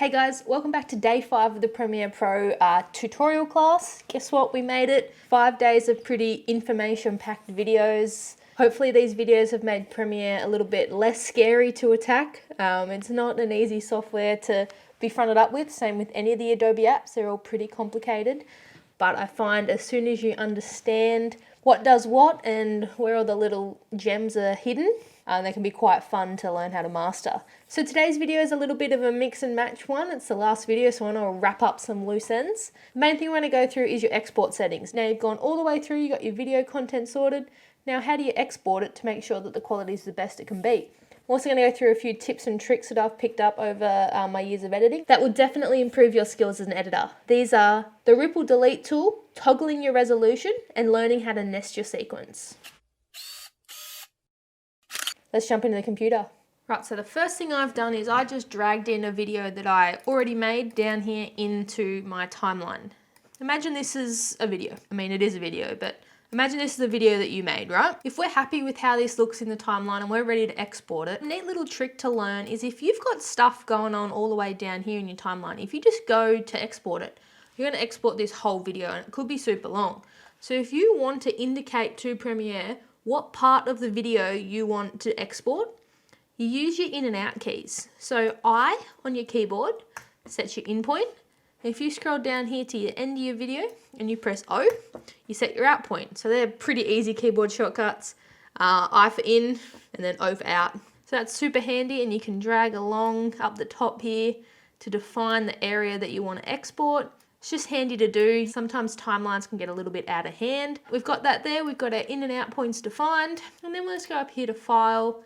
Hey guys, welcome back to day 5 of the Premiere Pro tutorial class. Guess what? We made it. 5 days of pretty information-packed videos. Hopefully these videos have made Premiere a little bit less scary to attack. It's not an easy software to be fronted up with, same with any of the Adobe apps. They're all pretty complicated. But I find as soon as you understand what does what and where all the little gems are hidden, they can be quite fun to learn how to master. So today's video is a little bit of a mix and match one. It's the last video, so I want to wrap up some loose ends. The main thing we're going to go through is your export settings. Now you've gone all the way through, you got your video content sorted. Now how do you export it to make sure that the quality is the best it can be? I'm also going to go through a few tips and tricks that I've picked up over my years of editing that will definitely improve your skills as an editor. These are the Ripple Delete tool, toggling your resolution, and learning how to nest your sequence. Let's jump into the computer. Right, so the first thing I've done is I just dragged in a video that I already made down here into my timeline. Imagine this is a video. I mean, it is a video, but imagine this is a video that you made, right? If we're happy with how this looks in the timeline and we're ready to export it, a neat little trick to learn is if you've got stuff going on all the way down here in your timeline, if you just go to export it, you're going to export this whole video and it could be super long. So if you want to indicate to Premiere what part of the video you want to export, you use your in and out keys. So I on your keyboard sets your in point. If you scroll down here to the end of your video and you press O, you set your out point. So they're pretty easy keyboard shortcuts. I for in and then O for out. So that's super handy, and you can drag along up the top here to define the area that you want to export. It's just handy to do. Sometimes timelines can get a little bit out of hand. We've got that there. We've got our in and out points defined. And then let's go up here to File.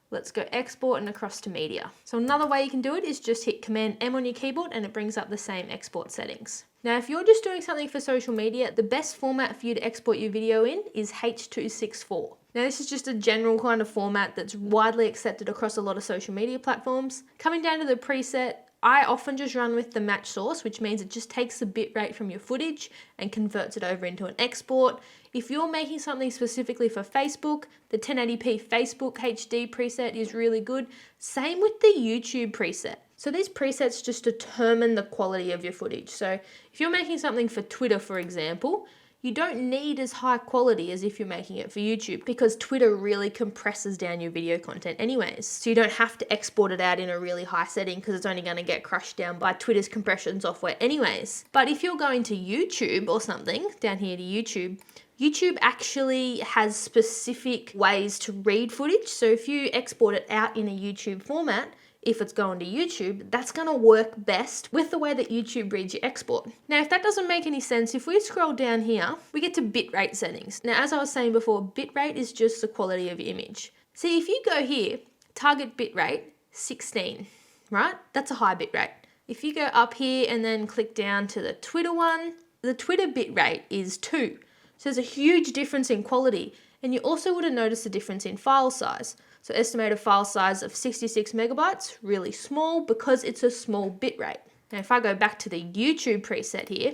Let's go Export and across to Media. So another way you can do it is just hit Command M on your keyboard and it brings up the same export settings. Now, if you're just doing something for social media, the best format for you to export your video in is H.264. Now, this is just a general kind of format that's widely accepted across a lot of social media platforms. Coming down to the preset, I often just run with the match source, which means it just takes the bitrate from your footage and converts it over into an export. If you're making something specifically for Facebook, the 1080p Facebook HD preset is really good. Same with the YouTube preset. So these presets just determine the quality of your footage. So if you're making something for Twitter, for example, you don't need as high quality as if you're making it for YouTube, because Twitter really compresses down your video content anyways. So you don't have to export it out in a really high setting because it's only going to get crushed down by Twitter's compression software anyways. But if you're going to YouTube or something, down here to YouTube, YouTube actually has specific ways to read footage. So if you export it out in a YouTube format, if it's going to YouTube, that's going to work best with the way that YouTube reads your export. Now, if that doesn't make any sense, if we scroll down here, we get to bitrate settings. Now, as I was saying before, bitrate is just the quality of your image. See, if you go here, target bitrate 16, right? That's a high bitrate. If you go up here and then click down to the Twitter one, the Twitter bitrate is 2. So there's a huge difference in quality. And you also would have noticed a difference in file size. So estimated file size of 66 megabytes, really small because it's a small bitrate. Now if I go back to the YouTube preset here,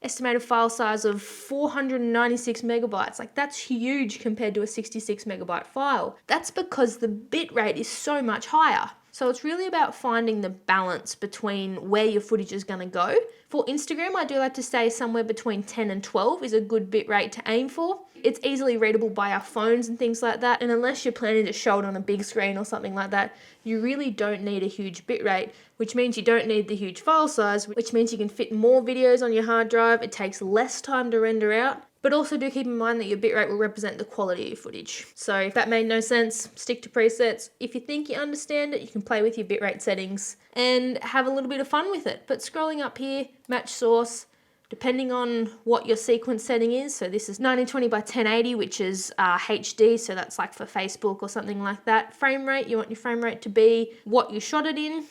estimated file size of 496 megabytes, like that's huge compared to a 66 megabyte file. That's because the bitrate is so much higher. So it's really about finding the balance between where your footage is going to go. For Instagram, I do like to say somewhere between 10 and 12 is a good bitrate to aim for. It's easily readable by our phones and things like that. And unless you're planning to show it on a big screen or something like that, you really don't need a huge bitrate, which means you don't need the huge file size, which means you can fit more videos on your hard drive. It takes less time to render out. But also do keep in mind that your bitrate will represent the quality of your footage. So if that made no sense, stick to presets. If you think you understand it, you can play with your bitrate settings and have a little bit of fun with it. But scrolling up here, match source, depending on what your sequence setting is. So this is 1920 by 1080, which is HD. So that's like for Facebook or something like that. Frame rate, you want your frame rate to be what you shot it in.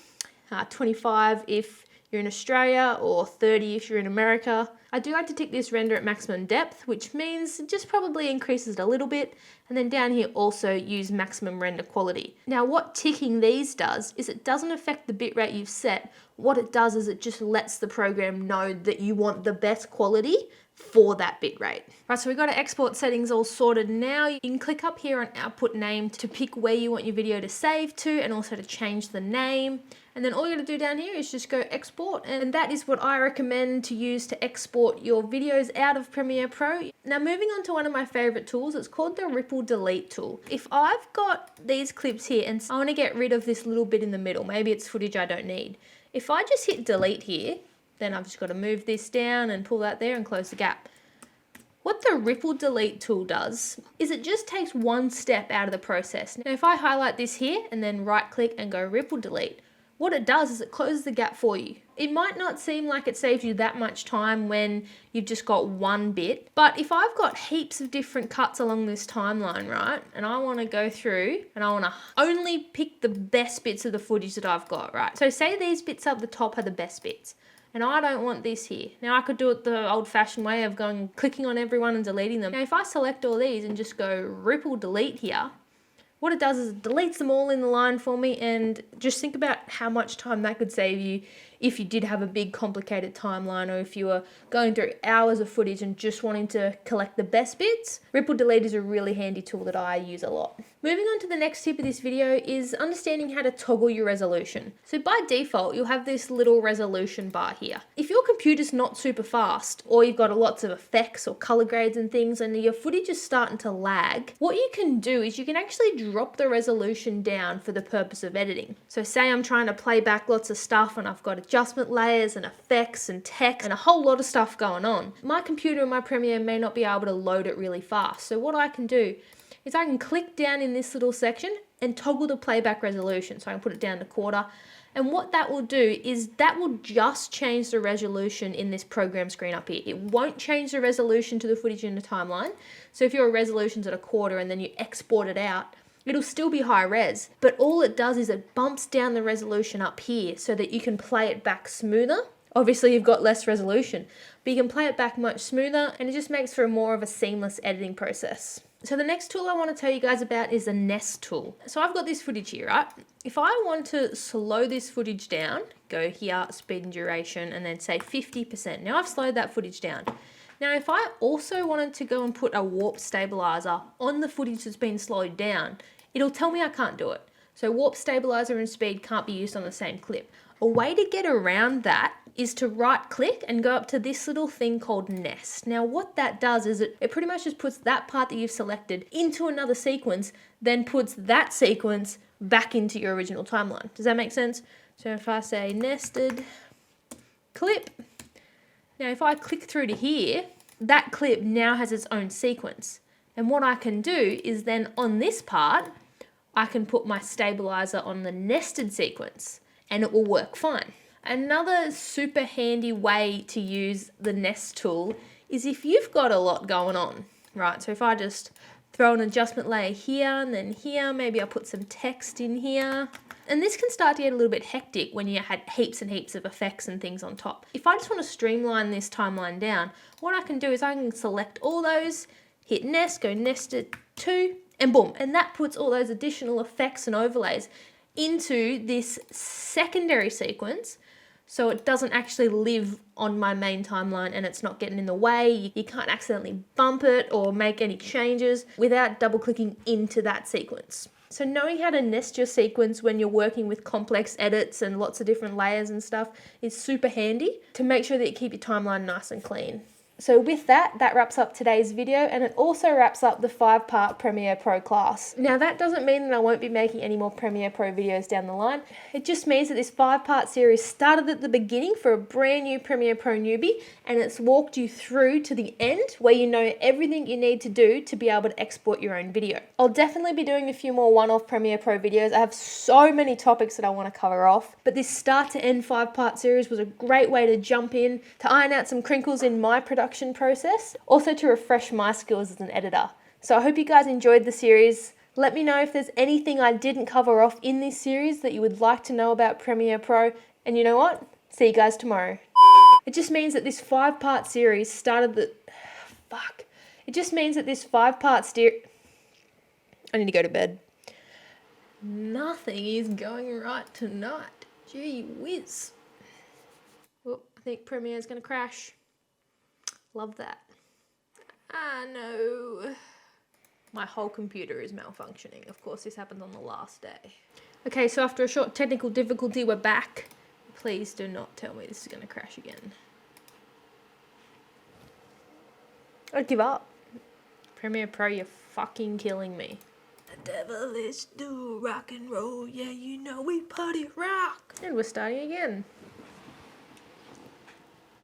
25 if you're in Australia, or 30 if you're in America. I do like to tick this render at maximum depth, which means it just probably increases it a little bit. And then down here also use maximum render quality. Now what ticking these does is it doesn't affect the bitrate you've set. What it does is it just lets the program know that you want the best quality for that bitrate. Right, so we've got our export settings all sorted now. You can click up here on output name to pick where you want your video to save to and also to change the name. And then all you gotta do down here is just go export, and that is what I recommend to use to export your videos out of Premiere Pro. Now moving on to one of my favorite tools, it's called the Ripple Delete tool. If I've got these clips here and I wanna get rid of this little bit in the middle, maybe it's footage I don't need. If I just hit delete here, then I've just gotta move this down and pull that there and close the gap. What the Ripple Delete tool does is it just takes one step out of the process. Now if I highlight this here and then right click and go Ripple Delete, what it does is it closes the gap for you. It might not seem like it saves you that much time when you've just got one bit, but if I've got heaps of different cuts along this timeline, right, and I wanna go through and I wanna only pick the best bits of the footage that I've got, right? So say these bits up the top are the best bits, and I don't want this here. Now I could do it the old fashioned way of clicking on everyone and deleting them. Now if I select all these and just go Ripple Delete here, what it does is it deletes them all in the line for me, and just think about how much time that could save you if you did have a big complicated timeline, or if you were going through hours of footage and just wanting to collect the best bits. Ripple Delete is a really handy tool that I use a lot. Moving on to the next tip of this video is understanding how to toggle your resolution. So by default, you'll have this little resolution bar here. If your computer's not super fast, or you've got lots of effects or color grades and things, and your footage is starting to lag, what you can do is you can actually drop the resolution down for the purpose of editing. So say I'm trying to play back lots of stuff and I've got adjustment layers and effects and text and a whole lot of stuff going on. My computer and my Premiere may not be able to load it really fast. So what I can do is I can click down in this little section and toggle the playback resolution. So I can put it down to 1/4. And what that will do is that will just change the resolution in this program screen up here. It won't change the resolution to the footage in the timeline. So if your resolution's at 1/4 and then you export it out, it'll still be high res, but all it does is it bumps down the resolution up here so that you can play it back smoother. Obviously you've got less resolution, but you can play it back much smoother, and it just makes for more of a seamless editing process. So the next tool I want to tell you guys about is the Nest tool. So I've got this footage here, right? If I want to slow this footage down, go here, speed and duration, and then say 50%. Now I've slowed that footage down. Now if I also wanted to go and put a warp stabilizer on the footage that's been slowed down, it'll tell me I can't do it. So warp stabilizer and speed can't be used on the same clip. A way to get around that is to right click and go up to this little thing called Nest. Now what that does is it pretty much just puts that part that you've selected into another sequence, then puts that sequence back into your original timeline. Does that make sense? So if I say nested clip, now if I click through to here, that clip now has its own sequence. And what I can do is then on this part, I can put my stabilizer on the nested sequence and it will work fine. Another super handy way to use the Nest tool is if you've got a lot going on, right? So if I just throw an adjustment layer here and then here, maybe I'll put some text in here. And this can start to get a little bit hectic when you had heaps and heaps of effects and things on top. If I just want to streamline this timeline down, what I can do is I can select all those, hit Nest, go nested 2, and boom. And that puts all those additional effects and overlays into this secondary sequence, so it doesn't actually live on my main timeline and it's not getting in the way. You can't accidentally bump it or make any changes without double clicking into that sequence. So knowing how to nest your sequence when you're working with complex edits and lots of different layers and stuff is super handy to make sure that you keep your timeline nice and clean. So with that wraps up today's video, and it also wraps up the 5-part Premiere Pro class. Now that doesn't mean that I won't be making any more Premiere Pro videos down the line. It just means that this 5-part series started at the beginning for a brand new Premiere Pro newbie, and it's walked you through to the end where you know everything you need to do to be able to export your own video. I'll definitely be doing a few more one-off Premiere Pro videos. I have so many topics that I want to cover off, but this start to end 5-part series was a great way to jump in, to iron out some crinkles in my production process, also to refresh my skills as an editor. So I hope you guys enjoyed the series. Let me know if there's anything I didn't cover off in this series that you would like to know about Premiere Pro, and you know what? See you guys tomorrow. It just means that this 5-part series started the... Fuck. It just means that this 5-part series... I need to go to bed. Nothing is going right tonight. Gee whiz. Oh, I think Premiere's gonna crash. Love that. Ah, no. My whole computer is malfunctioning. Of course, this happened on the last day. Okay, so after a short technical difficulty, we're back. Please do not tell me this is going to crash again. I'd give up. Premiere Pro, you're fucking killing me. The devil is do rock and roll, yeah, you know we party rock. And we're starting again.